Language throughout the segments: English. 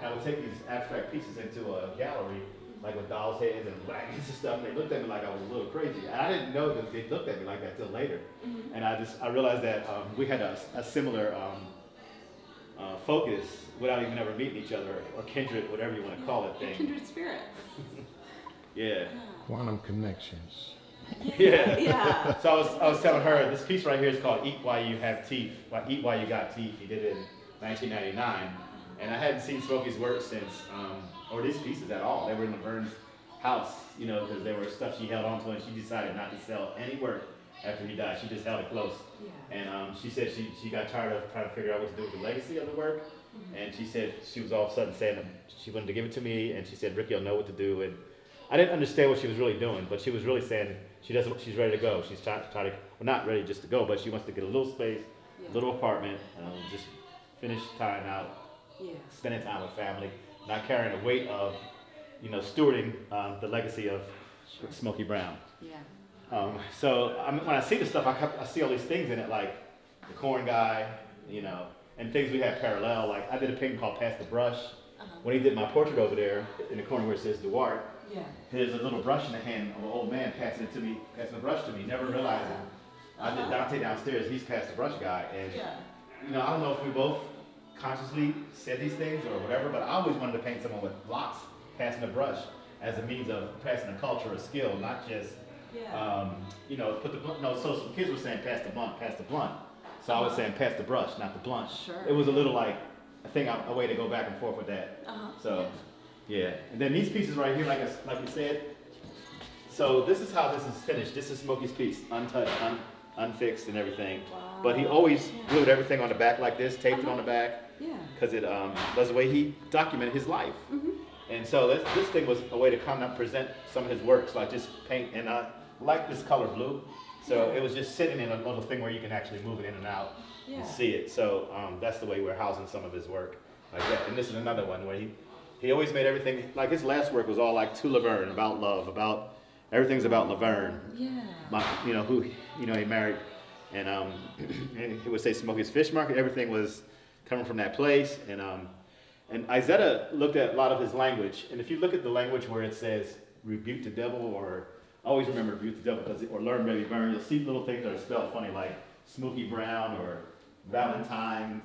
I would take these abstract pieces into a gallery, like with dolls' heads and blankets and stuff, and they looked at me like I was a little crazy. And I didn't know that they looked at me like that till later. And I realized that we had a similar focus without even ever meeting each other, or kindred, whatever you want to call it, thing. Kindred spirits. Yeah. Quantum connections. Yeah. Yeah. So I was telling her, this piece right here is called Eat While You Have Teeth. Eat While You Got Teeth. He did it in 1999. And I hadn't seen Smoky's work since, or these pieces at all. They were in Laverne's house, you know, because they were stuff she held on to, and she decided not to sell any work after he died. She just held it close. Yeah. And she said she got tired of trying to figure out what to do with the legacy of the work. And she said she was all of a sudden saying that she wanted to give it to me, and she said, Ricky, I'll know what to do. And I didn't understand what she was really doing, but she was really saying she's ready to go. She's trying to, well, not ready just to go, but she wants to get a little space, a little apartment, just finish time out. Yeah. Spending time with family, not carrying the weight of, you know, stewarding the legacy of Smoky Brown. Yeah. So when I see the stuff, I see all these things in it, like the corn guy, you know, and things we have parallel. Like I did a painting called Pass the Brush. When he did my portrait over there in the corner where it says Duarte, there's a little brush in the hand of an old man passing the brush to me, never realizing. I did Dante downstairs, he's Pass the Brush guy, and you know, I don't know if we both consciously said these things or whatever, but I always wanted to paint someone with locks passing a brush as a means of passing a culture or skill, not just, you know, put the blunt. No, so some kids were saying pass the blunt. So I was saying pass the brush, not the blunt. Sure. It was a little like a way to go back and forth with that. So, yeah. And then these pieces right here, like you said. So this is how this is finished. This is Smoky's piece, untouched, unfixed, and everything. Wow. But he always glued everything on the back like this, taped it on the back. Yeah. Because it was the way he documented his life. And so this thing was a way to kind of present some of his works, like just paint, and I like this color blue. So it was just sitting in a little thing where you can actually move it in and out and see it. So that's the way we're housing some of his work, like that. And this is another one where he always made everything, like his last work was all like to Laverne, about love, everything's about Laverne. Yeah. You know, who, you know, he married, and he would say Smoky's Fish Market, everything was coming from that place. And Izetta looked at a lot of his language, and if you look at the language where it says rebuke the devil, or always remember rebuke the devil, or learn Baby Burn, you'll see little things that are spelled funny, like Smoky Brown or Valentine's.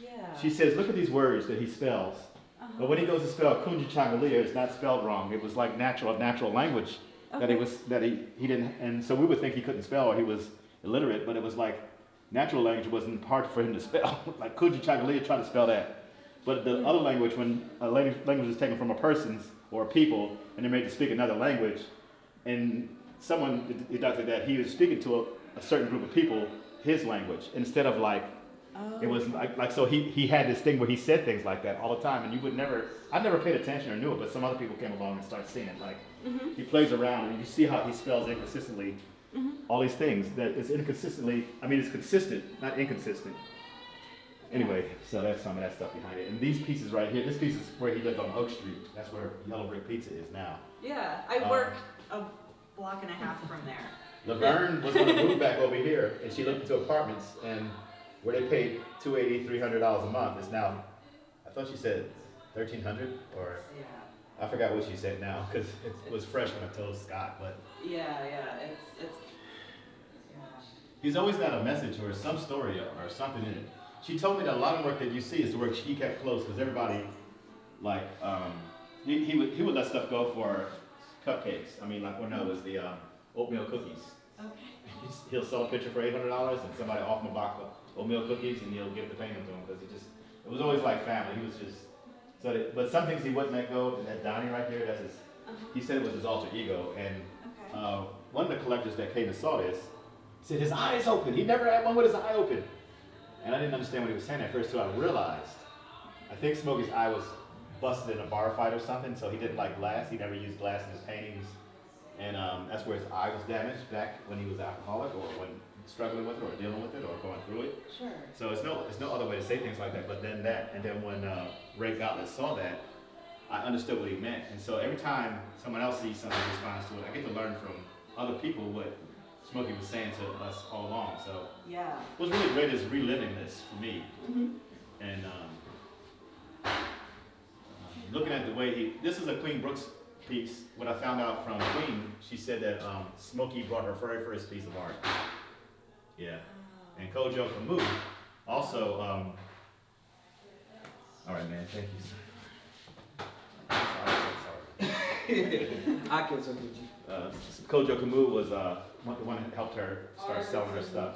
Yeah. She says, look at these words that he spells. But when he goes to spell Kunji Changalia, it's not spelled wrong. It was like natural language that he didn't, and so we would think he couldn't spell or he was illiterate, but it was like natural language wasn't hard for him to spell. Like Kunji Changalia, try to spell that. But the other language, when a language is taken from a person's or a people, and they're made to speak another language, and someone deducted that he was speaking to a certain group of people, his language, instead of like, it was like so he had this thing where he said things like that all the time, and I never paid attention or knew it, but some other people came along and started seeing it. Like, he plays around, and you see how he spells inconsistently, all these things, that it's it's consistent, not inconsistent. Anyway, so that's some of that stuff behind it. And these pieces right here, this piece is where he lived on Oak Street. That's where Yellow Brick Pizza is now. Yeah, I work a block and a half from there. Laverne was going to move back over here, and she looked into apartments, and where they paid $280, $300 a month is now, I thought she said $1,300, or I forgot what she said now, because it was fresh when I told Scott, but. Yeah, it's he's always got a message or some story or something in it. She told me that a lot of work that you see is the work he kept close because everybody, like, he would let stuff go for cupcakes. I mean, like, well, no, it was the oatmeal cookies. Okay. He'll sell a picture for $800 and somebody offer him a box of oatmeal cookies and he'll give the payment to him because it was always like family. He was just, but some things he wouldn't let go. That Donnie right there, that's his, he said it was his alter ego. And one of the collectors that came and saw this said his eye is open. He never had one with his eye open. And I didn't understand what he was saying at first, so I realized, I think Smoky's eye was busted in a bar fight or something, so he didn't like glass. He never used glass in his paintings. And that's where his eye was damaged back when he was alcoholic or when struggling with it or dealing with it or going through it. Sure. So it's no other way to say things like that, but then that. And then when Ray Gottlieb saw that, I understood what he meant. And so every time someone else sees something and responds to it, I get to learn from other people what Smoky was saying to us all along. So Yeah. what's really great is reliving this for me. Mm-hmm. And looking at the way this is a Queen Brooks piece. What I found out from Queen, she said that Smoky brought her very first piece of art. Yeah. And Kojo Kamu also, all right, man, thank you. Sorry. I can support you. Kojo Kamu was the one that helped her start selling her stuff.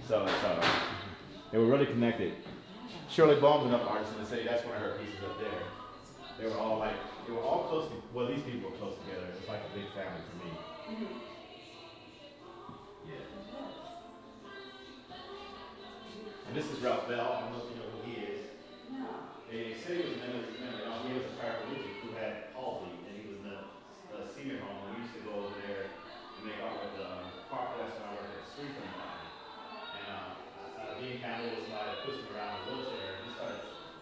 So it's, they were really connected. Shirley Baum's another artist in the city. That's one of her pieces up there. They were all close to, well, these people were close together. It was like a big family for me. Mm-hmm. Yeah. And this is Ralph Bell. I don't know if you know who he is. No. They said he was he was a paraplegic who had palsy, and he was in the senior home. We used to go over there and make art with the park. That's when I worked at the street from the and Dean Campbell was like pushing around in a wheelchair.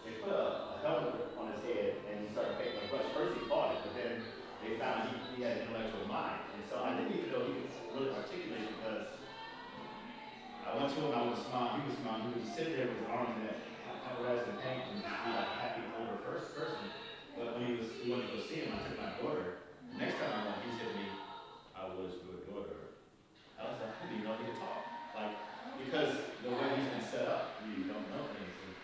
They put a helmet on his head, and he started painting a brush. First he fought it, but then they found he had an intellectual mind. And so I didn't even know he could really articulate because I went to him, I was smile, he was smiling, he would sit there with his arms in that apparatus and paint and just be like a happy older first person. But when he wanted to go see him, I took my daughter. Next time I went, he said to me, I was your daughter. I was like, I didn't even know he could talk. Like, because the way he's been set up, you don't know things. And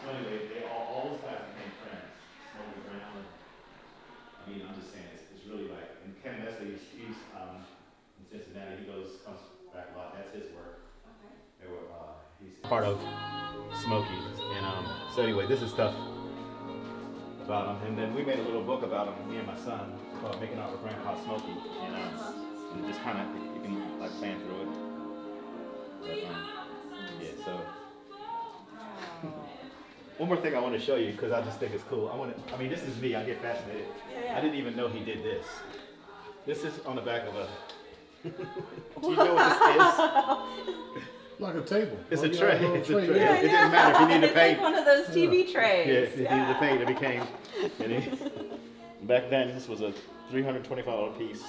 so anyway, all those guys became friends. Smoky Brown. I mean, I'm just saying, it's really like, and Ken Nestle, he's in Cincinnati, comes back a lot, that's his work. They were, he's part of Smoky. And so anyway, this is stuff about him. And then we made a little book about him, me and my son, called Making Art with Grandpa Smoky. And just kind of, you can like fan through it. But, yeah, so. One more thing I want to show you, because I just think it's cool. I mean, this is me, I get fascinated. Yeah. I didn't even know he did this. This is on the back of a, do you know what this is? Like a table. It's a Well, tray. yeah, It's a tray. Yeah, It didn't matter if you needed to It's paint. like one of those TV trays. Yeah, if you needed to paint, it became. Back then, this was a $325 piece.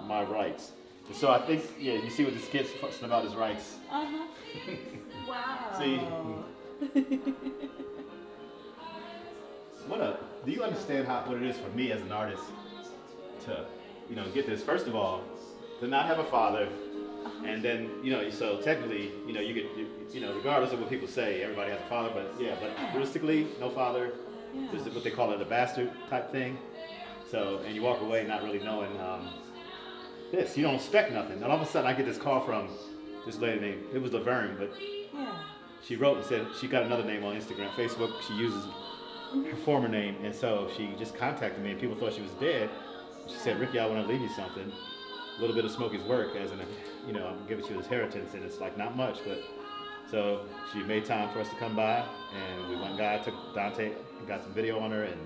My rights. And so I think, yeah, you see what this kid's fussing about his rights. Uh-huh. Wow. See. Do you understand what it is for me as an artist to, get this? First of all, to not have a father, and then, so technically, you get, regardless of what people say, everybody has a father, but realistically, no father. This is what they call it, a bastard type thing. So, and you walk away not really knowing this. You don't expect nothing. And all of a sudden, I get this call from this lady named, it was Laverne, but she wrote and said she got another name on Instagram, Facebook. She uses her former name, and so she just contacted me, and people thought she was dead. She said, Ricky, I want to leave you something. A little bit of Smoky's work, as in, I'm giving you his inheritance, and it's like not much, but so she made time for us to come by, and we went and I took Dante, and got some video on her, and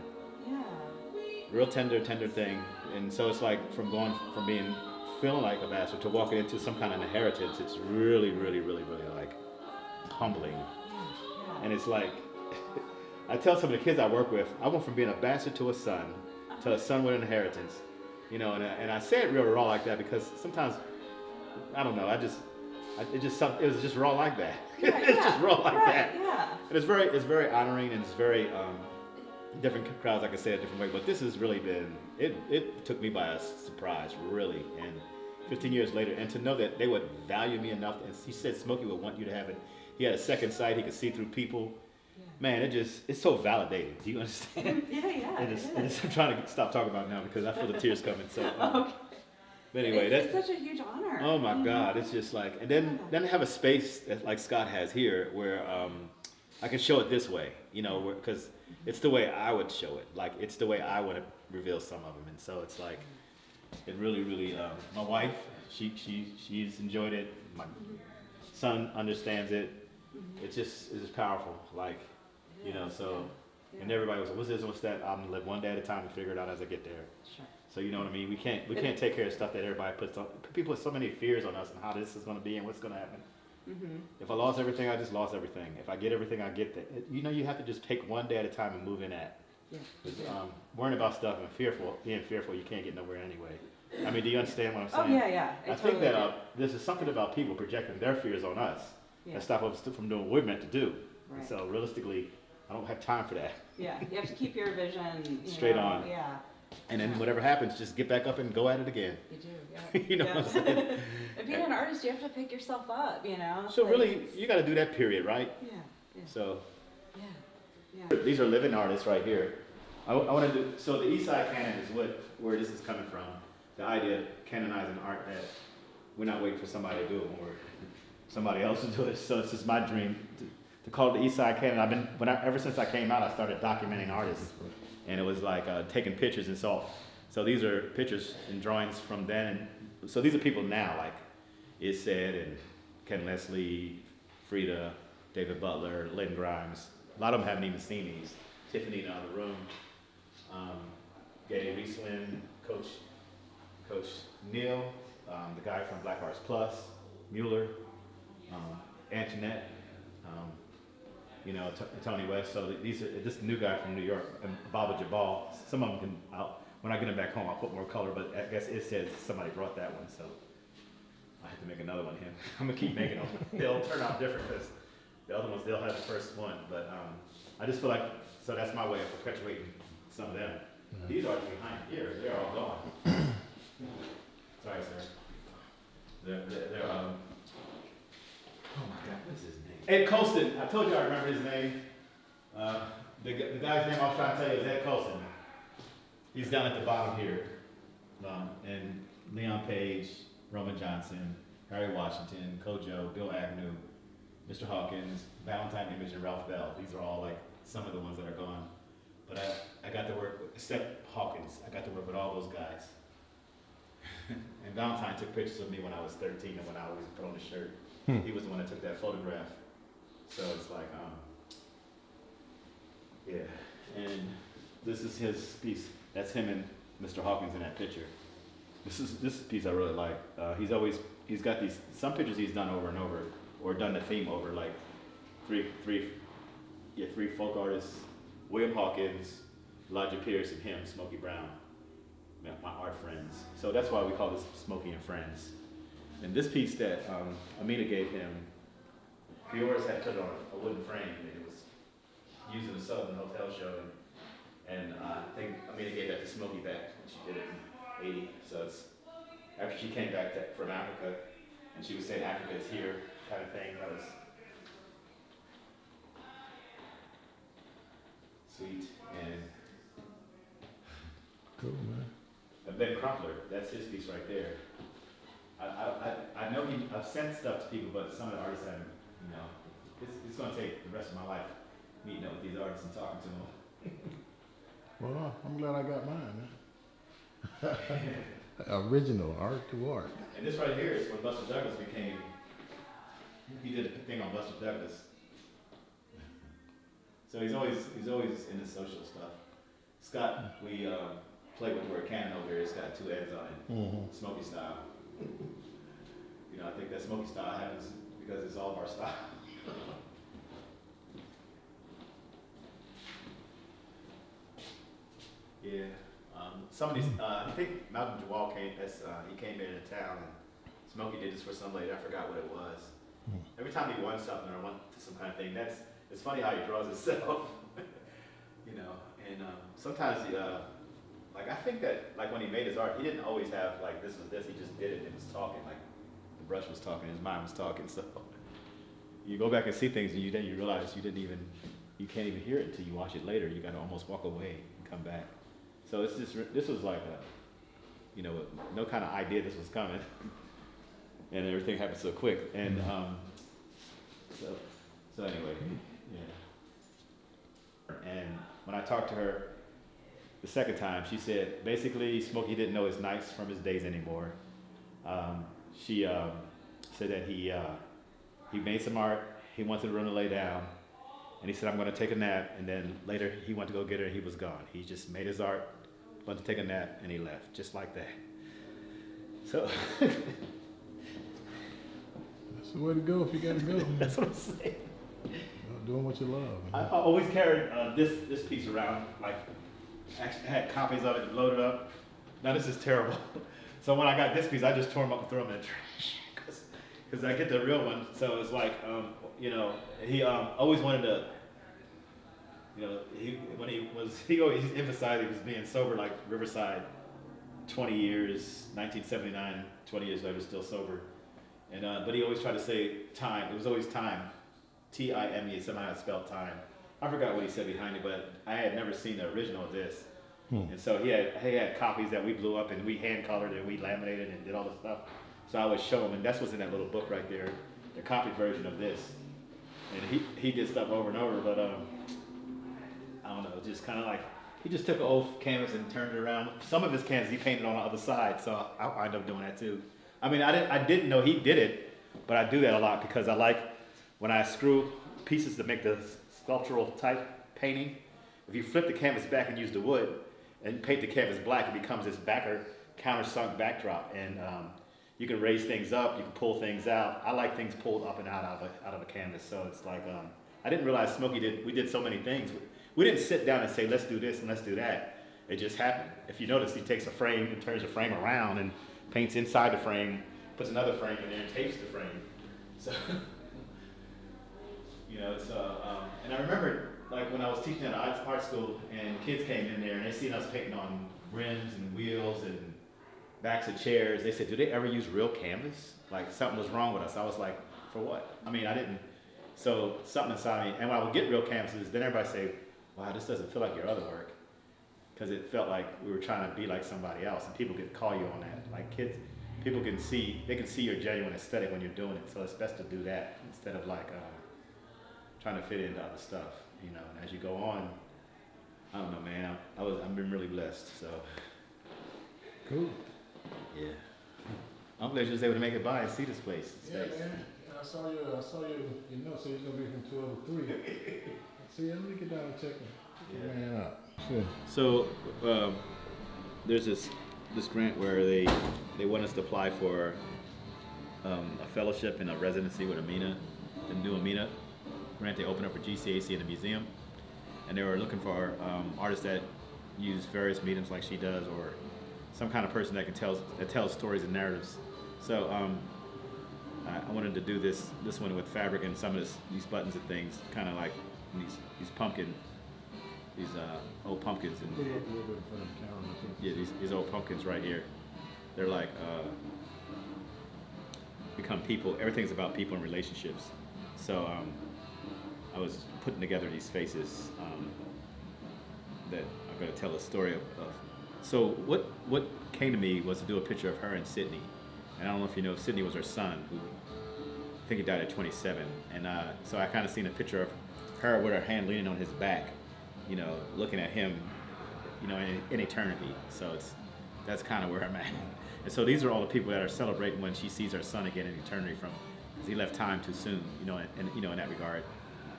real tender thing. And so it's like from going from feeling like a bastard to walking into some kind of inheritance. It's really, really, really, really like humbling. And it's like, I tell some of the kids I work with, I went from being a bastard to a son with an inheritance. And I say it real raw like that because sometimes, I don't know, it was just raw like that. It's just raw like that. Yeah. And it's very honoring, and it's very, different crowds, like I said, a different way. But this has really been, it took me by a surprise, really. And 15 years later, and to know that they would value me enough, and he said Smokey would want you to have it. He had a second sight, he could see through people. Man, it's so validating. Do you understand? Yeah, It is. I'm trying to stop talking about it now because I feel the tears coming. So, Okay. but anyway, It's such a huge honor. oh my God, it's just like, and then to have a space that, like Scott has here, where I can show it this way, because it's the way I would show it. Like it's the way I want to reveal some of them, and so it's like, it really, really. My wife, she's enjoyed it. My son understands it. It's just powerful. Like, so. And everybody was like, what's this, what's that? I'm gonna live one day at a time and figure it out as I get there. Sure. So you know what I mean? We can't take care of stuff that everybody puts on. People put so many fears on us and how this is gonna be and what's gonna happen. Mm-hmm. If I lost everything, I just lost everything. If I get everything, I get that. You have to just take one day at a time and move in that. Yeah. Worrying about stuff and being fearful, you can't get nowhere anyway. I mean, do you understand what I'm Oh saying? yeah. I think that this is something about people projecting their fears on us that stop us from doing what we're meant to do. Right. And so realistically, I don't have time for that. Yeah, you have to keep your vision Straight on. Yeah. And then whatever happens, just get back up and go at it again. You do, yeah. You know what I'm saying? And being an artist, you have to pick yourself up, So really, you got to do that period, right? Yeah. So Yeah. these are living artists right here. I want to do, so the East Side Canon is where this is coming from. The idea of canonizing art that we're not waiting for somebody to do it when somebody else to do it. So it's just my dream to call it the East Side Canon. Ever since I came out, I started documenting artists. And it was like taking pictures and so these are pictures and drawings from then. And so these are people now, like Is Said and Ken Leslie, Frida, David Butler, Lynn Grimes. A lot of them haven't even seen these. Tiffany in the other room, Gay Riesling, Coach Neil, the guy from Black Arts Plus, Mueller, Antoinette, Tony West. So this new guy from New York, and Baba Jabal. Some of them when I get them back home, I'll put more color, but I guess It Says somebody brought that one, so I have to make another one of him. I'm gonna keep making them. They'll turn out different because the other ones, they'll have the first one, but I just feel like, so that's my way of perpetuating some of them. These artists behind here, they're all gone. Sorry, sir. They're oh my God, what's his name? Ed Colston. I told you I remember his name. The guy's name I was trying to tell you is Ed Colston. He's down at the bottom here. And Leon Page, Roman Johnson, Harry Washington, Kojo, Bill Agnew, Mr. Hawkins, Valentine Image, and Ralph Bell. These are all like some of the ones that are gone. But I got to work with, except Hawkins, I got to work with all those guys. And Valentine took pictures of me when I was 13 and when I was throwing a shirt. He was the one that took that photograph. So it's like, and this is his piece. That's him and Mr. Hawkins in that picture. This is a piece I really like. He's got some pictures he's done over and over, or done the theme over, like three folk artists, William Hawkins, Elijah Pierce, and him, Smoky Brown, my art friends. So that's why we call this Smoky and Friends. And this piece that Amina gave him, Fiora's had put it on a wooden frame, and it was used in a Southern Hotel show, and I think Amina gave that to Smoky back when she did it in '80. So it's after she came back from Africa, and she was saying Africa is here, kind of thing. That was sweet. And Cool, man. Ben Crumpler, that's his piece right there. I know I've sent stuff to people, but some of the artists haven't, it's going to take the rest of my life meeting up with these artists and talking to them. Well, I'm glad I got mine. Man. Original art to art. And this right here is when Buster Douglas he did a thing on Buster Douglas. So he's always in the social stuff. Scott, we played with where a cannon over here, it's got two heads on it, Smoky style. I think that Smoky style happens because it's all of our style. Yeah. Some of these, I think Malcolm Jawal he came into town, and Smoky did this for some lady, I forgot what it was. Every time he won something or went to some kind of thing, it's funny how he draws himself, and sometimes like I think that like when he made his art, he didn't always have like this was this. He just did it and it was talking. Like the brush was talking, his mind was talking. So you go back and see things, and then you realize you can't even hear it until you watch it later. You got to almost walk away and come back. So it's just this was like a, you know, no kind of idea this was coming, and everything happened so quick. And so anyway, yeah. And when I talked to her the second time, she said basically Smoky didn't know his nights from his days anymore. She said that he made some art. He wanted the room to lay down, and he said, "I'm going to take a nap." And then later he went to go get her, and he was gone. He just made his art, went to take a nap, and he left, just like that. So That's the way to go if you got to go. that's what I'm saying. Doing what you love. I always carried this piece around, like actually had copies of it loaded up. Now this is terrible. So when I got this piece, I just tore them up and threw them in the trash because I get the real one. So it's like, you know, he always wanted to, you know, he always emphasized he was being sober, like Riverside, 20 years, 1979, 20 years later, still sober. And but he always tried to say time. It was always time. Time, somehow I spelled time. I forgot what he said behind it, but I had never seen the original of this. And so he had copies that we blew up and we hand colored and we laminated and did all this stuff. So I would show him, and that's what's in that little book right there, the copied version of this. And he did stuff over and over, but I don't know, just kind of like, he just took an old canvas and turned it around. Some of his canvas he painted on the other side, so I ended up doing that too. I mean, I didn't know he did it, but I do that a lot because I like when I screw pieces to make the sculptural type painting. If you flip the canvas back and use the wood and paint the canvas black, it becomes this countersunk backdrop, and you can raise things up, you can pull things out. I like things pulled up and out of a canvas, so it's like I didn't realize we did so many things. We didn't sit down and say let's do this and let's do that. It just happened. If you notice, he takes a frame and turns the frame around and paints inside the frame, puts another frame in there and tapes the frame. So you know, it's and I remember like when I was teaching at art school and kids came in there and they seen us painting on rims and wheels and backs of chairs. They said, "Do they ever use real canvas?" Like something was wrong with us. I was like, "For what?" I mean, I didn't. So something inside me. And when I would get real canvases, then everybody say, "Wow, this doesn't feel like your other work," because it felt like we were trying to be like somebody else, and people could call you on that. Like kids, people can see your genuine aesthetic when you're doing it. So it's best to do that instead of like trying to fit into other stuff, you know. And as you go on, I don't know, man. I've been really blessed. So Cool. yeah, I'm glad you was able to make it by and see this place. It's Yeah, nice. man. I saw your notes, so you're gonna be from 12 to 3. See, let me get down and check it. Man out. Sure. So there's this grant where they want us to apply for a fellowship and a residency with Amina, the new Amina grant they opened up for GCAC in the museum, and they were looking for artists that use various mediums like she does, or some kind of person that tells stories and narratives. So I wanted to do this one with fabric and some of these buttons and things, kind of like these old pumpkins and yeah, these old pumpkins right here. They're like become people. Everything's about people and relationships. So I was putting together these faces that are going to tell a story of. So what came to me was to do a picture of her and Sydney. And I don't know if you know, Sydney was her son, who I think he died at 27. And so I kind of seen a picture of her with her hand leaning on his back, you know, looking at him, you know, in eternity. So that's kind of where I'm at. And so these are all the people that are celebrating when she sees her son again in eternity, because he left time too soon, you know, and you know, in that regard.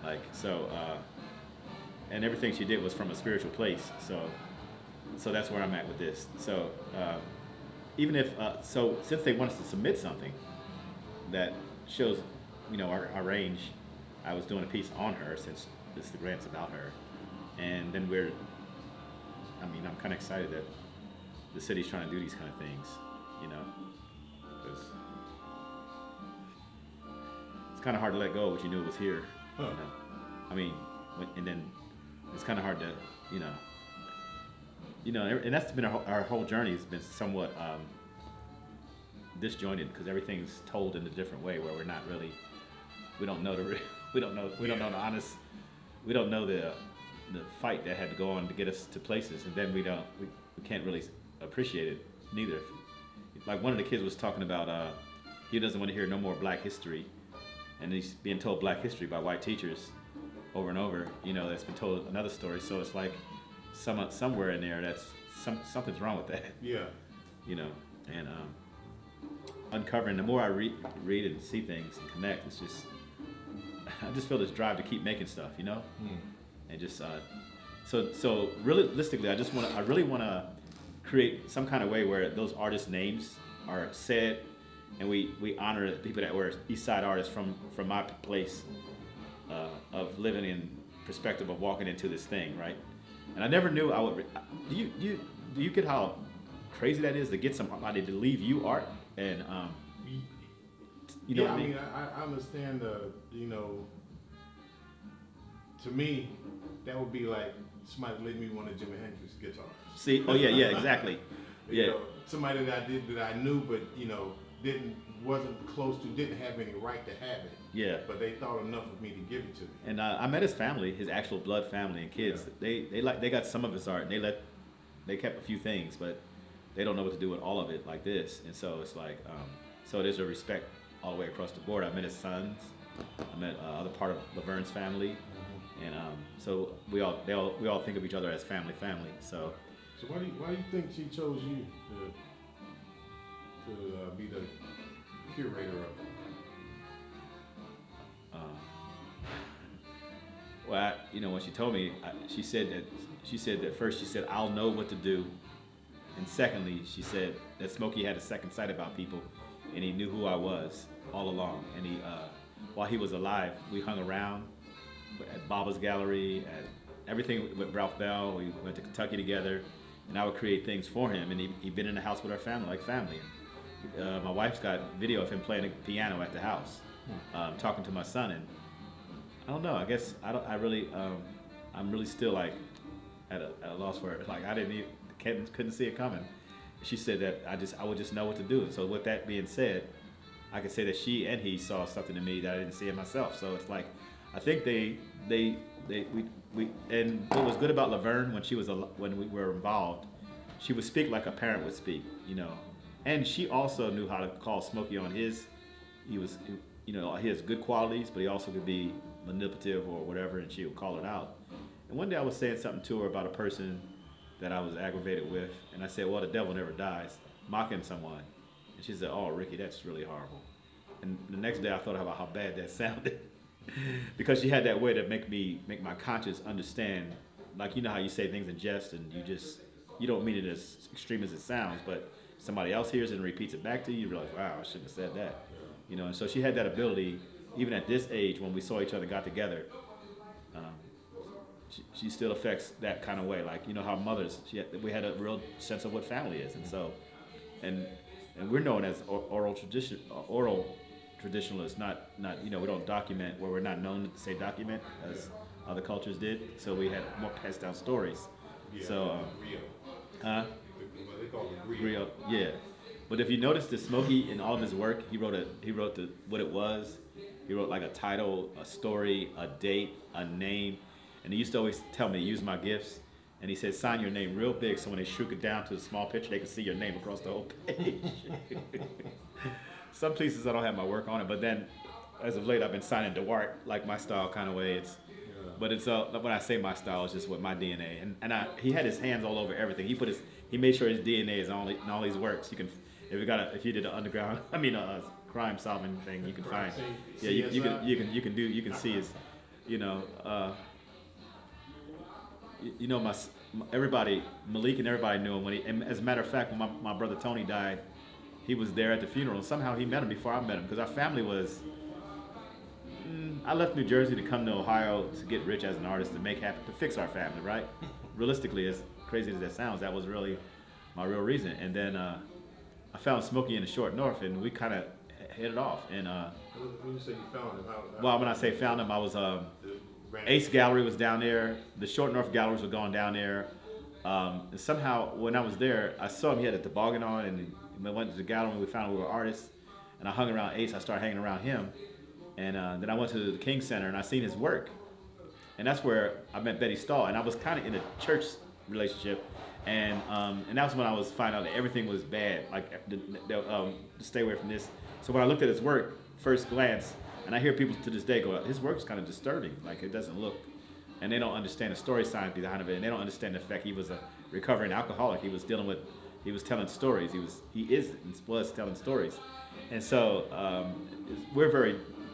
Like, so, and everything she did was from a spiritual place. So that's where I'm at with this. So even if, so since they want us to submit something that shows, you know, our range, I was doing a piece on her since the grant's about her. And then I'm kind of excited that the city's trying to do these kind of things, you know, because it's kind of hard to let go of what you knew was here. You know? I mean, and then it's kind of hard to, you know, you know, and that's been our whole journey has been somewhat disjointed because everything's told in a different way where we're not really, we don't know the, we don't know the honest, we don't know the fight that had to go on to get us to places, and then we can't really appreciate it neither. Like one of the kids was talking about, he doesn't want to hear no more Black history, and he's being told Black history by white teachers over and over. You know, that's been told another story. So it's like somewhere in there that's something's wrong with that. Yeah. You know, and uncovering. The more I read and see things and connect, it's just I just feel this drive to keep making stuff. You know, and just so realistically, I really want to create some kind of way where those artists' names are said, and we honor the people that were East Side artists from my place of living in perspective of walking into this thing, right? And I never knew I would. Do you get how crazy that is to get somebody to leave you art and you know yeah, what I mean? I understand you know, to me, that would be like somebody leave me one of Jimi Hendrix guitars. See, oh yeah, exactly. You know, somebody that I knew, but you know, wasn't close to, didn't have any right to have it. Yeah. But they thought enough of me to give it to me. And I met his family, his actual blood family and kids. Yeah. They got some of his art. And they kept a few things, but they don't know what to do with all of it like this. And so it's like, so there's a respect all the way across the board. I met his sons. I met other part of Laverne's family, and so we all think of each other as family. So why do you think she chose you to be the curator of it? Well, you know, when she told me, she said that first she said I'll know what to do, and secondly she said that Smoky had a second sight about people, and he knew who I was all along. And he, while he was alive, we hung around at Baba's Gallery, at everything with Ralph Bell. We went to Kentucky together, and I would create things for him. And he'd been in the house with our family, like family. My wife's got video of him playing the piano at the house, talking to my son. And I don't know. I guess I'm really still like at a loss for it. Like couldn't see it coming. She said that I would just know what to do. And so with that being said, I could say that she and he saw something in me that I didn't see in myself. So it's like, I think we and what was good about Laverne when we were involved, she would speak like a parent would speak, you know. And she also knew how to call Smoky on he has good qualities, but he also could be manipulative or whatever, and she would call it out. And one day I was saying something to her about a person that I was aggravated with, and I said, well, the devil never dies, mocking someone. And she said, oh, Ricky, that's really horrible. And the next day I thought about how bad that sounded. Because she had that way to make my conscience understand, like, you know how you say things in jest and you don't mean it as extreme as it sounds, but somebody else hears it and repeats it back to you, you realize, wow, I shouldn't have said that. You know, and so she had that ability, even at this age, when we saw each other, got together, she still affects that kind of way. Like, you know how mothers, we had a real sense of what family is. And so, and we're known as oral traditionalists, not you know, we don't document where we're not known to say document as other cultures did. So we had more passed down stories. Yeah, so, what they call it, griot, yeah. But if you notice the Smoky in all of his work, he wrote what it was. He wrote like a title, a story, a date, a name. And he used to always tell me to use my gifts. And he said, sign your name real big so when they shrink it down to a small picture, they can see your name across the whole page. Some pieces I don't have my work on it, but then as of late I've been signing Duarte, like my style kind of way. But it's when I say my style, it's just with my DNA. And he had his hands all over everything. He made sure his DNA is on all these works. You can, if you did an underground, crime solving thing, you can find. Yeah, you can see his, you know. You know, everybody, Malik and everybody knew him and as a matter of fact, when my brother Tony died, he was there at the funeral. And somehow he met him before I met him, because our family was. I left New Jersey to come to Ohio to get rich as an artist, to fix our family, right? Realistically, as crazy as that sounds, that was really my real reason. And then I found Smoky in the Short North, and we kind of hit it off. And when you say you found him, well, when I say found him, I was Ace Gallery was down there. The Short North galleries were going down there. And somehow when I was there, I saw him. He had a toboggan on, and we went to the gallery. We found we were artists, and I hung around Ace. I started hanging around him, and then I went to the King Center and I seen his work, and that's where I met Betty Stahl. And I was kind of in a church relationship, and that was when I was finding out that everything was bad, like stay away from this. So when I looked at his work, first glance, and I hear people to this day go, his work's kind of disturbing, like it doesn't look, and they don't understand the story science behind of it, and they don't understand the fact he was a recovering alcoholic. He was telling stories. Was telling stories, and so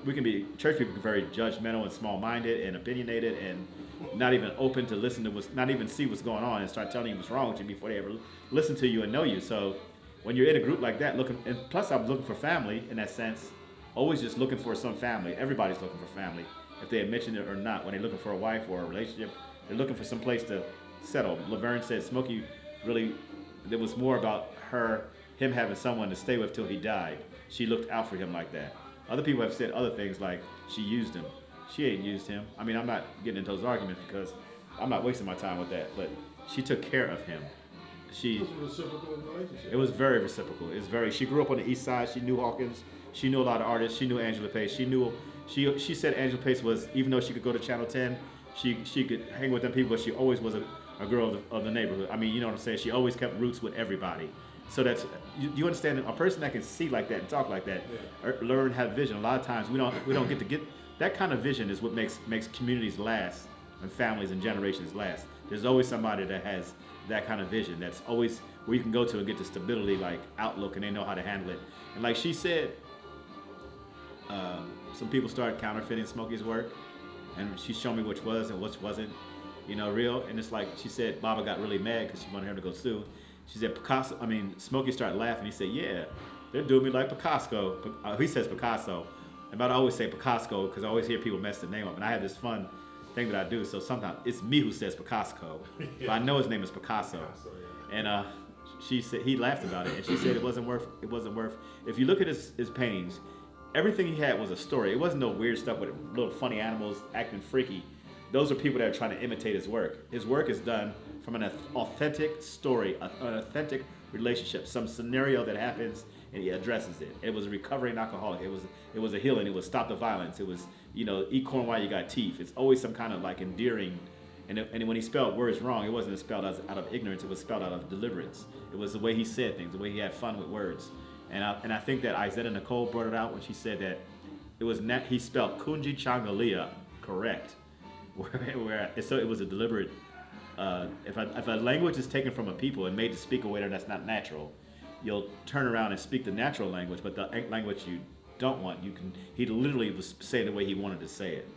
we can be church people can be very judgmental and small-minded and opinionated and not even open to listen to not even see what's going on and start telling you what's wrong with you before they ever listen to you and know you. So when you're in a group like that, and plus I was looking for family in that sense, always just looking for some family. Everybody's looking for family, if they had mentioned it or not. When they're looking for a wife or a relationship, they're looking for some place to settle. Laverne said Smoky really, there was more about him having someone to stay with till he died. She looked out for him like that. Other people have said other things like she used him. She ain't used him. I mean, I'm not getting into those arguments because I'm not wasting my time with that, but she took care of him. It was a reciprocal relationship. It was very reciprocal. She grew up on the East Side. She knew Hawkins. She knew a lot of artists. She knew Angela Pace. She said Angela Pace was, even though she could go to Channel 10, she could hang with them people, but she always was a girl of the neighborhood. I mean, you know what I'm saying? She always kept roots with everybody. So that's, you understand, a person that can see like that and talk like that, or learn how to vision. A lot of times we don't get that kind of vision is what makes communities last and families and generations last. There's always somebody that has that kind of vision. That's always where you can go to and get the stability, like outlook, and they know how to handle it. And like she said, some people started counterfeiting Smoky's work, and she showed me which was and which wasn't, real. And it's like she said, Baba got really mad because she wanted him to go sue. She said Smoky started laughing. He said, yeah, they're doing me like Picasso. He says Picasso. And I always say Picasso because I always hear people mess the name up. And I have this fun thing that I do. So sometimes it's me who says Picasso, but I know his name is Picasso. And she said he laughed about it, and she said it wasn't worth. If you look at his paintings, everything he had was a story. It wasn't no weird stuff with little funny animals acting freaky. Those are people that are trying to imitate his work. His work is done from an authentic story, an authentic relationship, some scenario that happens, and he addresses it. It was a recovering alcoholic. It was a healing. It was stop the violence. It was, eat corn while you got teeth. It's always some kind of like endearing. And when he spelled words wrong, it wasn't spelled out of ignorance. It was spelled out of deliverance. It was the way he said things, the way he had fun with words. And I think that Izetta Nicole brought it out when she said that it was he spelled Kunji Changalia correct. So it was a deliberate. If a language is taken from a people and made to speak a way that's not natural, you'll turn around and speak the natural language, but the language you don't want, he literally was saying the way he wanted to say it,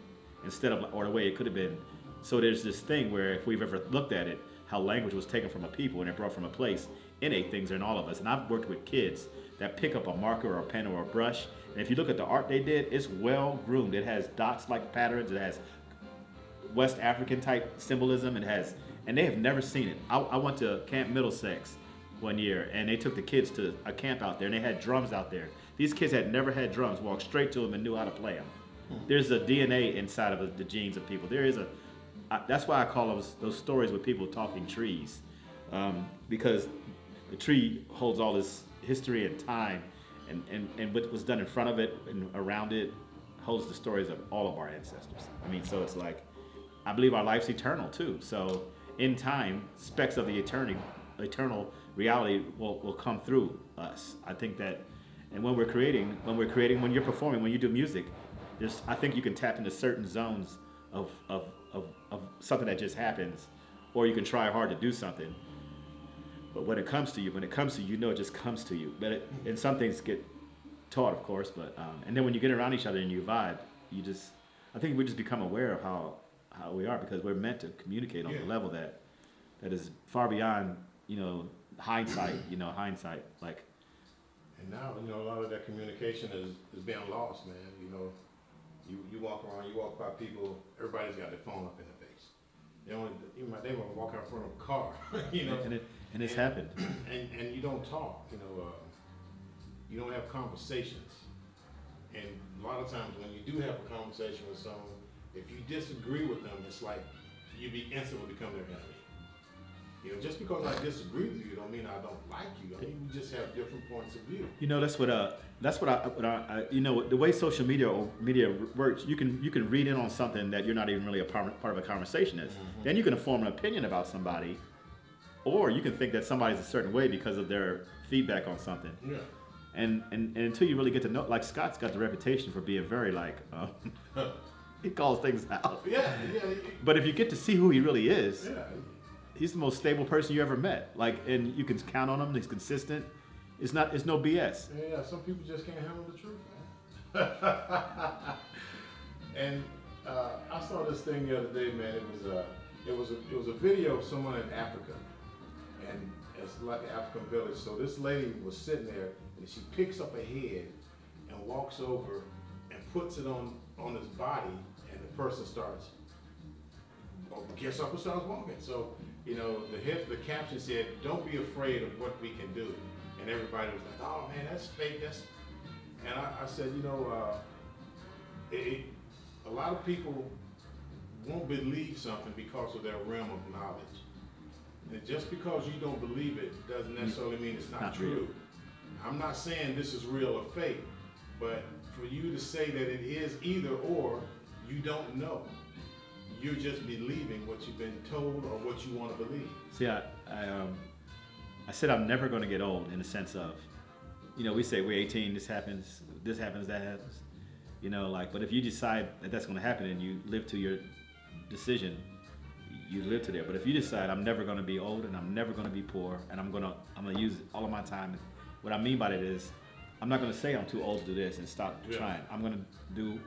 or the way it could have been. So there's this thing where if we've ever looked at it, how language was taken from a people and it brought from a place, innate things are in all of us. And I've worked with kids that pick up a marker or a pen or a brush, and if you look at the art they did, it's well groomed. It has dots like patterns, it has West African type symbolism, and they have never seen it. I went to Camp Middlesex one year, and they took the kids to a camp out there, and they had drums out there. These kids had never had drums, walked straight to them and knew how to play them. There's a DNA inside of the genes of people. That's why I call those stories with people talking trees, because the tree holds all this history and time, and what was done in front of it and around it holds the stories of all of our ancestors. I mean, so it's like, I believe our life's eternal too. So in time, specks of the eternal reality will come through us. I think that, and when you're performing, when you do music, I think you can tap into certain zones of something that just happens, or you can try hard to do something. But when it comes to you, it just comes to you. And some things get taught, of course, but and then when you get around each other and you vibe, I think we just become aware of how we are, because we're meant to communicate on a level that is far beyond, hindsight, like. And now, a lot of that communication is being lost, man. You walk around, you walk by people, everybody's got their phone up in their face. They want to walk out in front of a car, And it's happened. And you don't talk, you don't have conversations. And a lot of times when you do have a conversation with someone, if you disagree with them, it's like you instantly become their enemy. You know, just because I disagree with you don't mean I don't like you. I mean, we just have different points of view. You know, that's what I you know, the way social media works, you can read in on something that you're not even really a part of a conversation is. Mm-hmm. Then you can form an opinion about somebody, or you can think that somebody's a certain way because of their feedback on something. Yeah. And until you really get to know, like Scott's got the reputation for being very he calls things out. Yeah. But if you get to see who he really is, Yeah. he's the most stable person you ever met. Like, and you can count on him. He's consistent. It's no BS. Yeah, some people just can't handle the truth, man. And I saw this thing the other day, man. It was a video of someone in Africa, and it's like an African village. So this lady was sitting there, and she picks up a head and walks over and puts it on his body, and the person starts gets up and starts walking. So you know, the caption said, "Don't be afraid of what we can do." And everybody was like, "Oh man, that's fake." And I said, you know, a lot of people won't believe something because of their realm of knowledge. And just because you don't believe it doesn't necessarily mean it's not true. Real. I'm not saying this is real or fake, but for you to say that it is either or, you don't know. You're just believing what you've been told or what you want to believe. See, I said I'm never going to get old in the sense of, you know, we say we're 18, this happens, that happens. You know, like, but if you decide that that's going to happen and you live to your decision, you live to there. But if you decide I'm never going to be old and I'm never going to be poor and I'm going to use all of my time, what I mean by that is I'm not going to say I'm too old to do this and stop trying. I'm going to do,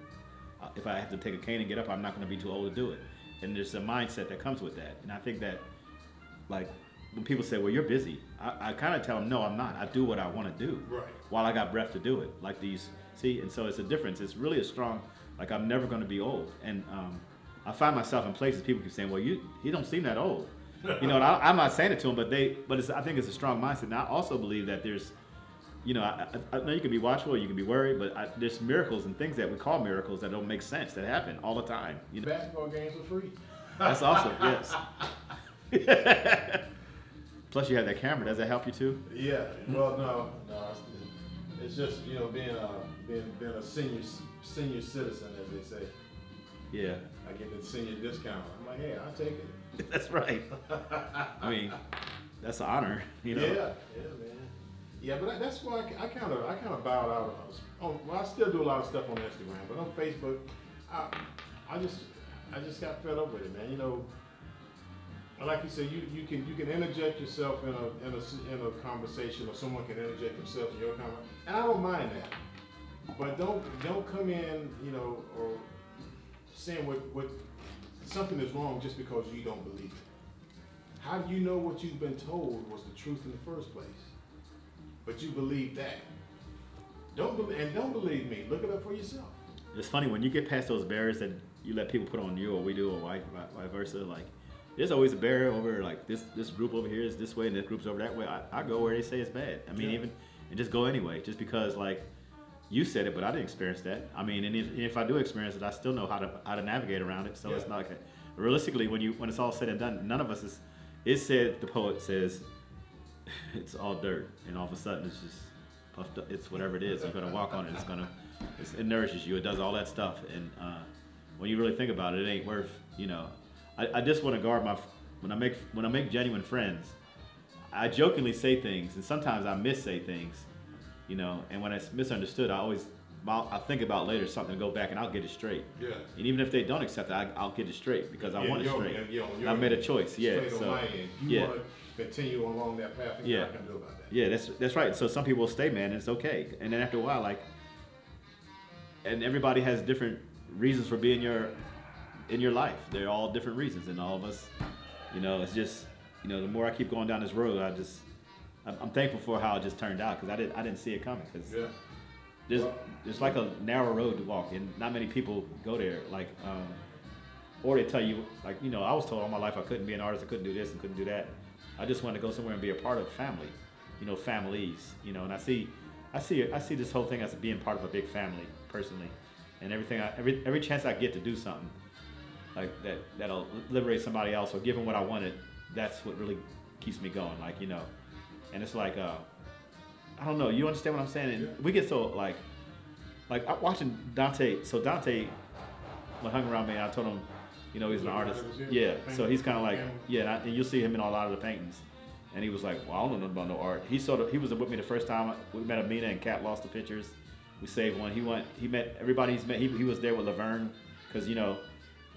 if I have to take a cane and get up, I'm not going to be too old to do it. And there's a mindset that comes with that. And I think that, like, when people say, well, you're busy, I kind of tell them, no, I'm not. I do what I want to do while I got breath to do it. Like these, see, and so it's a difference. It's really a strong, like, I'm never going to be old. And I find myself in places, people keep saying, well, you don't seem that old. You know, and I'm not saying it to them, but I think it's a strong mindset. And I also believe that there's, you know, I know you can be watchful, you can be worried, but there's miracles and things that we call miracles that don't make sense, that happen all the time. You know? Basketball games are free. That's awesome, yes. Plus you have that camera, does that help you too? Yeah, well, no, it's just, you know, being a senior citizen, as they say. Yeah. I get the senior discount. I'm like, hey, I'll take it. That's right. I mean, that's an honor, you know. Yeah, man. Yeah, but that's why I kind of bowed out. Well, I still do a lot of stuff on Instagram, but on Facebook, I just got fed up with it, man. You know, like you said, you can interject yourself in a conversation, or someone can interject themselves in your conversation, and I don't mind that. But don't come in, you know, or saying what something is wrong just because you don't believe it. How do you know what you've been told was the truth in the first place? But you believe that. Don't believe me. Look it up for yourself. It's funny when you get past those barriers that you let people put on you, or we do, or vice versa. Like, there's always a barrier over, like, this group over here is this way and this group's over that way. I go where they say it's bad. I mean, even and just go anyway, just because, like, you said it, but I didn't experience that. I mean, and if I do experience it, I still know how to navigate around it. So it's not like that. Realistically, when it's all said and done, none of us is. It said, the poet says, it's all dirt, and all of a sudden it's just puffed up. It's whatever it is. You're gonna walk on it. It nourishes you. It does all that stuff. And when you really think about it, it ain't worth. You know, I just want to guard when I make genuine friends. I jokingly say things, and sometimes I say things. You know, and when it's misunderstood, I think about later something to go back and I'll get it straight. Yeah. And even if they don't accept it, I'll get it straight because I want it straight. And I made a choice. Yeah. Straight on my end. You want to continue along that path, and I can do about that. Yeah, that's right. So some people will stay, man, and it's okay. And then after a while, like, and everybody has different reasons for being in your life. They're all different reasons, and all of us, you know, it's just, you know, the more I keep going down this road, I'm thankful for how it just turned out because I didn't see it coming. Cause there's like a narrow road to walk, and not many people go there. Like, or they tell you, like, you know, I was told all my life I couldn't be an artist, I couldn't do this and couldn't do that. I just wanted to go somewhere and be a part of family, you know, families, you know. And I see this whole thing as being part of a big family personally, and every chance I get to do something like that'll liberate somebody else or give them what I wanted. That's what really keeps me going. Like, you know, and it's like, I don't know. You understand what I'm saying? And we get so like I'm watching Duarte. So Duarte, when hung around me, I told him, you know, he's an artist. Yeah. So he's kind of like, yeah, and you'll see him in a lot of the paintings. And he was like, well, I don't know nothing about no art. He was with me the first time. We met Amina and Kat lost the pictures. We saved one. He met everybody he's met. He was there with Laverne because, you know,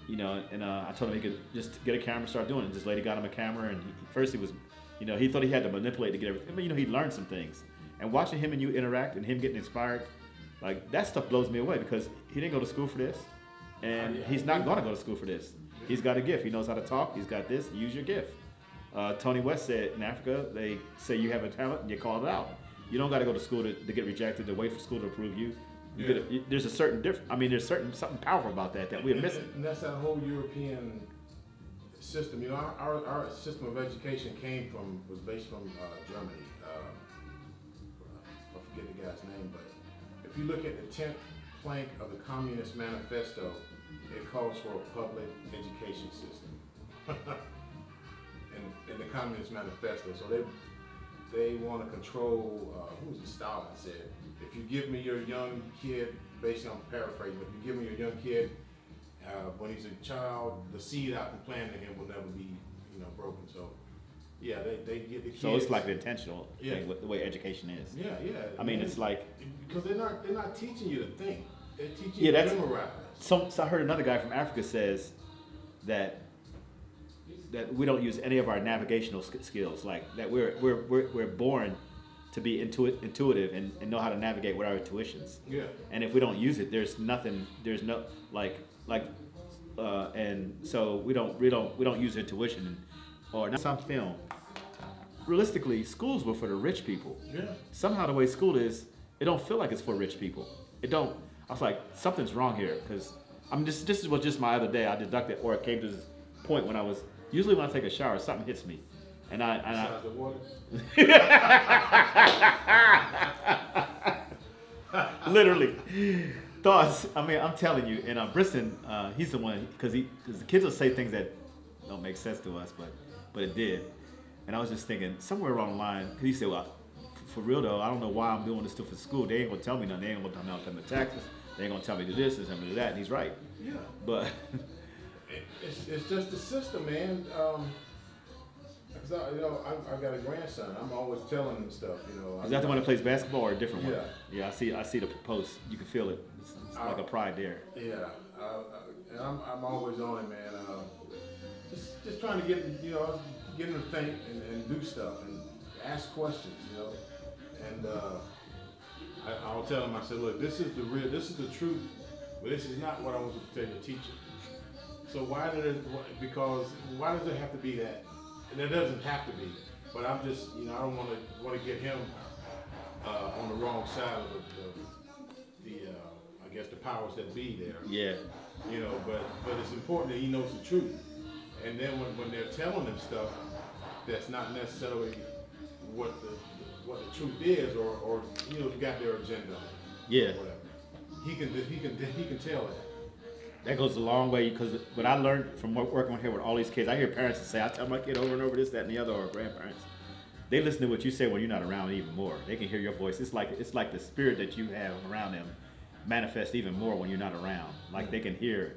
and I told him he could just get a camera and start doing it. This lady got him a camera, and first he was, you know, he thought he had to manipulate to get everything. But, you know, he learned some things. And watching him and you interact and him getting inspired, like, that stuff blows me away because he didn't go to school for this. And he's not going to go to school for this. He's got a gift. He knows how to talk. He's got this. Use your gift. Tony West said in Africa, they say you have a talent and you call it out. You don't got to go to school to get rejected, to wait for school to approve you. There's a certain difference. I mean, there's something powerful about that we're missing. And that's that whole European system. You know, our system of education was based from Germany. I forget the guy's name, but if you look at the 10th plank of the Communist Manifesto, it calls for a public education system. in the Communist Manifesto, so they want to control. Who was it? Stalin said, if you give me your young kid, basically I'm paraphrasing, if you give me your young kid when he's a child, the seed I've been planting in him will never be, you know, broken. So yeah, they get the kids. So it's like the intentional thing, the way education is. Yeah. I mean, it's like because they're not teaching you to think. They're teaching you to memorize. So I heard another guy from Africa says that we don't use any of our navigational skills, like that we're born to be intuitive and know how to navigate with our intuitions. Yeah. And if we don't use it, there's no and so we don't use intuition or not some film. Realistically, schools were for the rich people. Yeah. Somehow the way school is, it don't feel like it's for rich people. It don't. I was like, something's wrong here because this was just my other day. I deducted, or it came to this point when I was. Usually when I take a shower, something hits me, and I the water. literally thoughts. I mean, I'm telling you. And Briston, he's the one because the kids will say things that don't make sense to us, but it did. And I was just thinking somewhere along the line, because he said, well, for real though, I don't know why I'm doing this stuff for school. They ain't gonna tell me nothing. They ain't gonna tell me how to pay my taxes. They ain't gonna tell me to do this and tell me to do that. And he's right. Yeah. But. It's just the system, man. Cause I got a grandson. I'm always telling him stuff, you know. Is that the one that plays basketball or a different one? Yeah. Yeah, I see the post. You can feel it. It's like a pride there. Yeah. And I'm always on it, man. Just trying to get him to think and do stuff and ask questions, you know. And I'll tell him. I said, look, this is the truth, but this is not what I want you to tell your teacher. So why does it have to be that? And it doesn't have to be. But I'm just, you know, I don't want to get him on the wrong side of the I guess the powers that be there. Yeah. You know, but it's important that he knows the truth. And then when they're telling him stuff that's not necessarily what the truth is, or you know, got their agenda. Yeah. Or whatever. He can tell that. That goes a long way because what I learned from working here with all these kids, I hear parents say, I tell my kid over and over this, that, and the other, or grandparents. They listen to what you say when you're not around even more. They can hear your voice. It's like the spirit that you have around them manifests even more when you're not around. Like they can hear.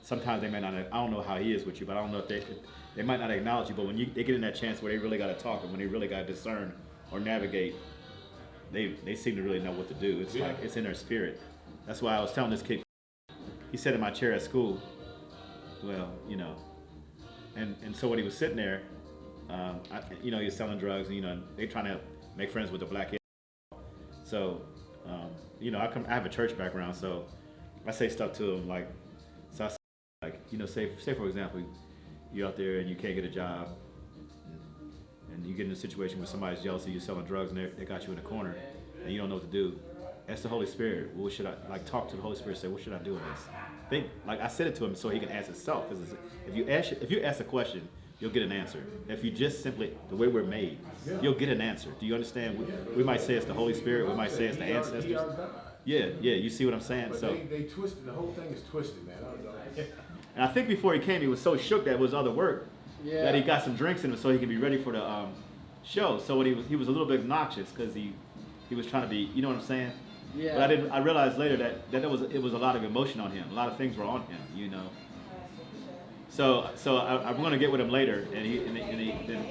Sometimes they may not. I don't know how he is with you, but I don't know if they might not acknowledge you. But when they get in that chance where they really got to talk and when they really got to discern or navigate, they seem to really know what to do. It's like it's in their spirit. That's why I was telling this kid. He sat in my chair at school, well, you know, and so when he was sitting there, he was selling drugs, and, you know, they trying to make friends with the black kids. So, I have a church background, so I say stuff to him like, say for example, you're out there and you can't get a job, and you get in a situation where somebody's jealous of you selling drugs, and they got you in a corner, and you don't know what to do. Ask the Holy Spirit. What should I talk to the Holy Spirit? Say, what should I do with this? Think I said it to him so he can ask himself. Because if you ask a question, you'll get an answer. If you just simply the way we're made, you'll get an answer. Do you understand? We might say it's the Holy Spirit. We might say it's the ancestors. Yeah. You see what I'm saying? But so they twisted. The whole thing is twisted, man. I don't know. And I think before he came, he was so shook that it was other work. that he got some drinks in him so he could be ready for the show. So when he was a little bit obnoxious because he was trying to be, you know what I'm saying? Yeah. But I realized later that it was a lot of emotion on him. A lot of things were on him, you know. So I'm gonna get with him later, and then